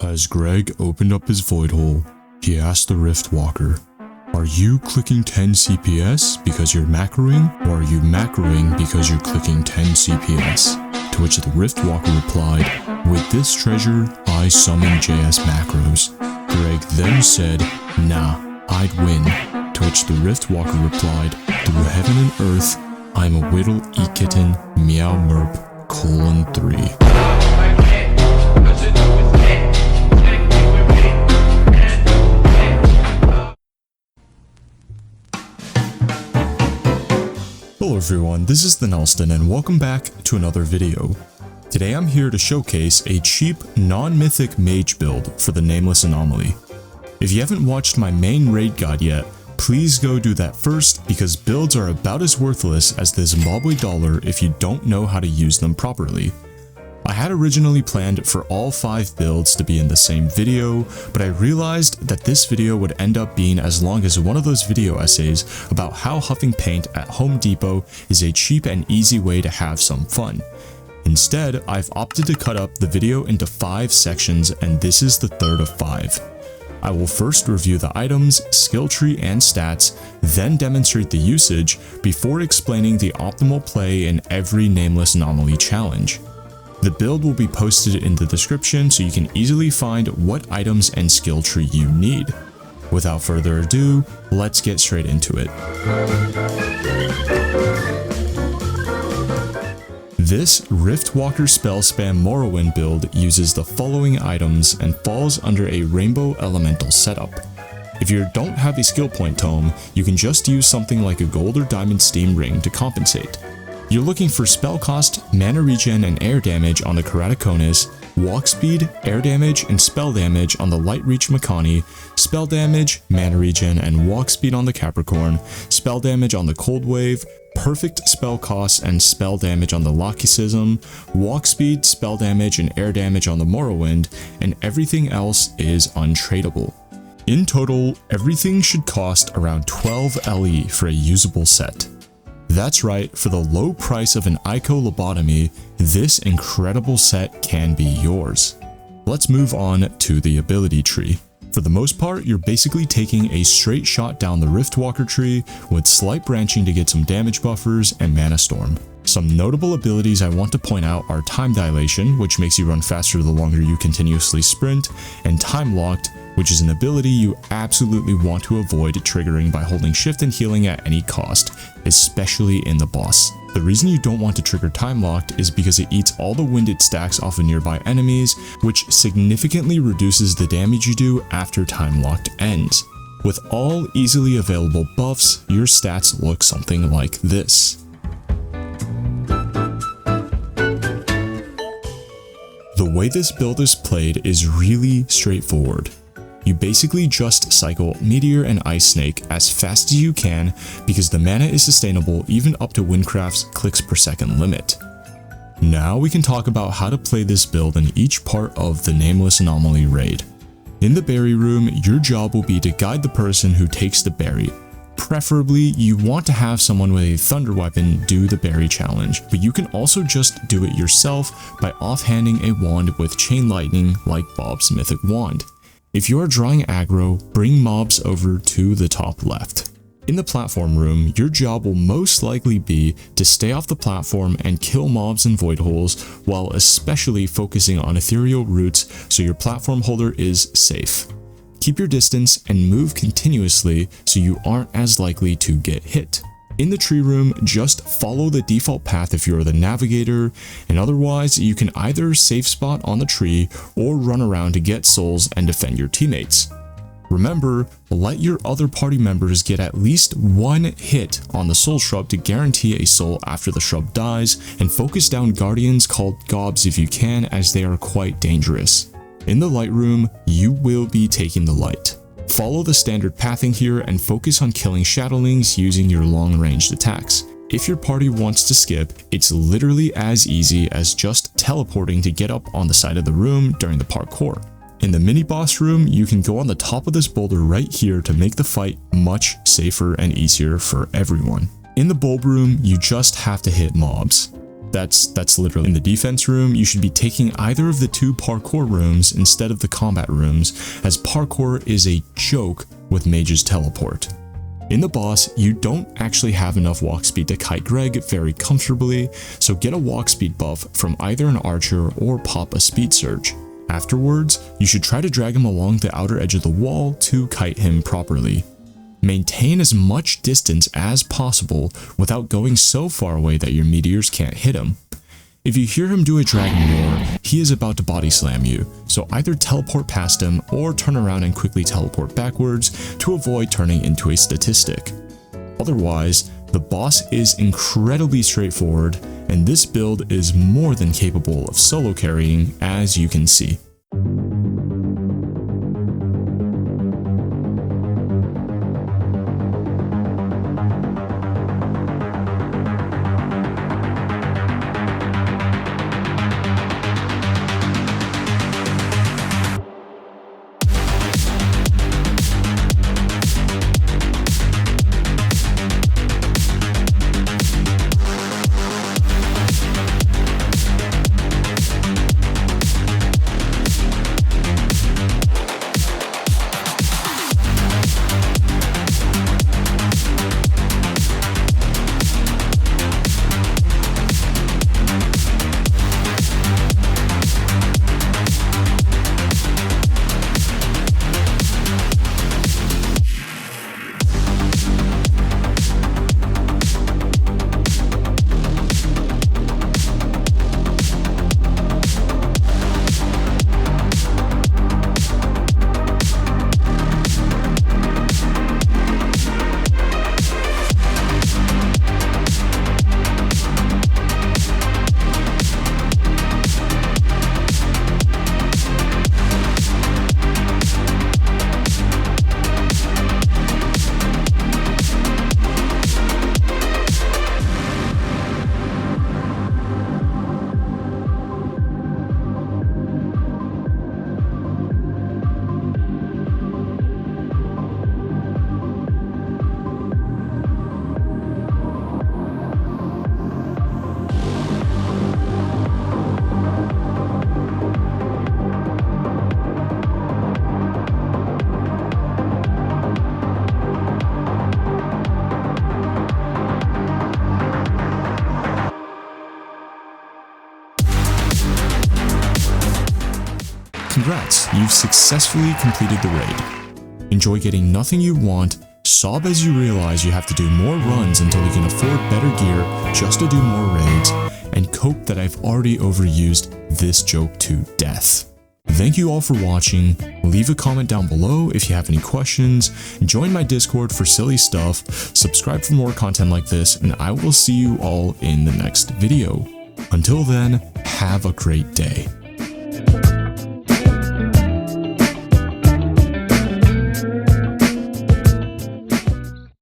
As Greg opened up his void hole, he asked the Rift Walker, "Are you clicking 10 CPS because you're macroing, or are you macroing because you're clicking 10 CPS? To which the Rift Walker replied, "With this treasure, I summon JS macros." Greg then said, "Nah, I'd win." To which the Rift Walker replied, "Through heaven and earth, I'm a whittle e-kitten meow merp, :3. Hello everyone, this is TheNelston and welcome back to another video. Today I'm here to showcase a cheap non-mythic mage build for the Nameless Anomaly. If you haven't watched my main raid guide yet, please go do that first because builds are about as worthless as the Zimbabwe dollar if you don't know how to use them properly. I had originally planned for all 5 builds to be in the same video, but I realized that this video would end up being as long as one of those video essays about how huffing paint at Home Depot is a cheap and easy way to have some fun. Instead, I've opted to cut up the video into 5 sections, and this is the third of 5. I will first review the items, skill tree, and stats, then demonstrate the usage before explaining the optimal play in every Nameless Anomaly challenge. The build will be posted in the description so you can easily find what items and skill tree you need. Without further ado, let's get straight into it. This Rift Walker spell spam Morrowind build uses the following items and falls under a Rainbow Elemental setup. If you don't have a skill point tome, you can just use something like a gold or diamond steam ring to compensate. You're looking for spell cost, mana regen, and air damage on the Keratoconus, walk speed, air damage, and spell damage on the Light Reach Makani, spell damage, mana regen, and walk speed on the Capricorn, spell damage on the Cold Wave, perfect spell cost and spell damage on the Lokicism, walk speed, spell damage, and air damage on the Morrowind, and everything else is untradeable. In total, everything should cost around 12 LE for a usable set. That's right, for the low price of an Ico lobotomy, this incredible set can be yours. Let's move on to the ability tree. For the most part, you're basically taking a straight shot down the Rift Walker tree with slight branching to get some damage buffers and Mana Storm. Some notable abilities I want to point out are Time Dilation, which makes you run faster the longer you continuously sprint, and Time Locked, which is an ability you absolutely want to avoid triggering by holding shift and healing at any cost, especially in the boss. The reason you don't want to trigger Time Locked is because it eats all the winded stacks off of nearby enemies, which significantly reduces the damage you do after Time Locked ends. With all easily available buffs, your stats look something like this. The way this build is played is really straightforward. You basically just cycle Meteor and Ice Snake as fast as you can because the mana is sustainable even up to Wynncraft's clicks per second limit. Now we can talk about how to play this build in each part of the Nameless Anomaly raid. In the berry room, your job will be to guide the person who takes the berry. Preferably, you want to have someone with a thunder weapon do the berry challenge, but you can also just do it yourself by offhanding a wand with chain lightning like Bob's mythic wand. If you are drawing aggro, bring mobs over to the top left. In the platform room, your job will most likely be to stay off the platform and kill mobs and void holes, while especially focusing on ethereal roots so your platform holder is safe. Keep your distance and move continuously so you aren't as likely to get hit. In the tree room, just follow the default path if you're the navigator, and otherwise you can either safe spot on the tree or run around to get souls and defend your teammates. Remember, let your other party members get at least 1 hit on the soul shrub to guarantee a soul after the shrub dies, and focus down guardians called gobs if you can, as they are quite dangerous. In the light room, you will be taking the light. Follow the standard pathing here and focus on killing shadowlings using your long-ranged attacks. If your party wants to skip, it's literally as easy as just teleporting to get up on the side of the room during the parkour. In the mini-boss room, you can go on the top of this boulder right here to make the fight much safer and easier for everyone. In the bulb room, you just have to hit mobs. That's literally in the defense room. You should be taking either of the 2 parkour rooms instead of the combat rooms, as parkour is a joke with Mage's teleport. In the boss, you don't actually have enough walk speed to kite Greg very comfortably, so get a walk speed buff from either an archer or pop a speed surge. Afterwards, you should try to drag him along the outer edge of the wall to kite him properly. Maintain as much distance as possible without going so far away that your meteors can't hit him. If you hear him do a dragon roar, he is about to body slam you, so either teleport past him or turn around and quickly teleport backwards to avoid turning into a statistic. Otherwise, the boss is incredibly straightforward, and this build is more than capable of solo carrying, as you can see. Congrats, you've successfully completed the raid. Enjoy getting nothing you want, sob as you realize you have to do more runs until you can afford better gear just to do more raids, and cope that I've already overused this joke to death. Thank you all for watching. Leave a comment down below if you have any questions, join my Discord for silly stuff, subscribe for more content like this, and I will see you all in the next video. Until then, have a great day.